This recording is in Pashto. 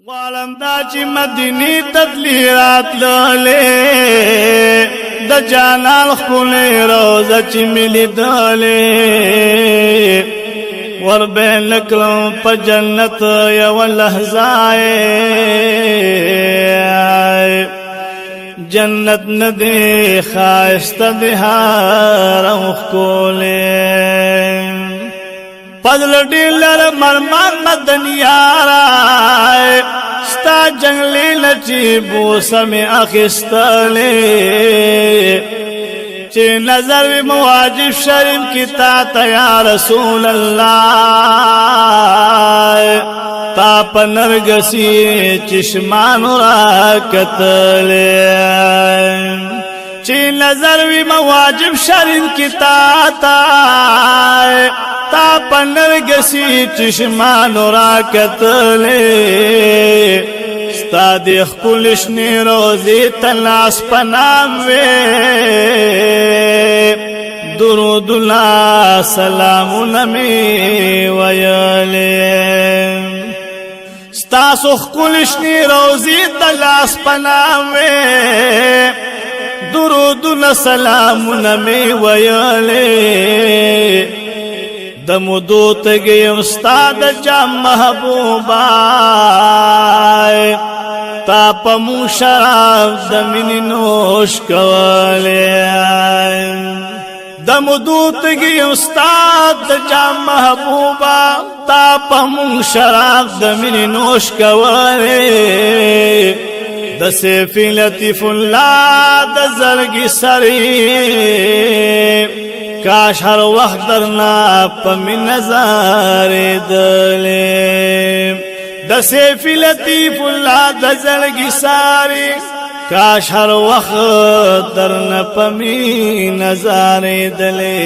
غالم دا چې مدینی تدلیرات لولې د جانان خپلې روزه چې ملي دلې ور بین لکلم په جنت یو لحظه جنت ندی خاسته دی هارم خولې فضل ډیلر مرمان مدنیارا ستا جنگلی لچی بوسم اخستلی چی نظر وی مواجب شرم کی تا یا رسول اللہ تا پا نرگسی چشمان را کتلی چی نظر وی مواجب شرم کی تا پنرگسی چشمان را کتلی ستا دیخ کلشنی روزی تلاس پنام وی درود اللہ سلام نمی ویلی ستا سخ کلشنی روزی تلاس پنام وی درود اللہ سلام نمی ویلی دمدو تگی استاد جام محبوبا تا پمو شراب دمینی نوش کولی دمدو تگی استاد جام محبوبا تا پمو شراب دمینی نوش کولی د سیفی لطیف اللہ د زرگی سری کاش ہر وقت درنا پمی نظار دلے د سیفی لطیف اللہ د زرگی ساری کاش ہر وقت درنا پمی نظار دلے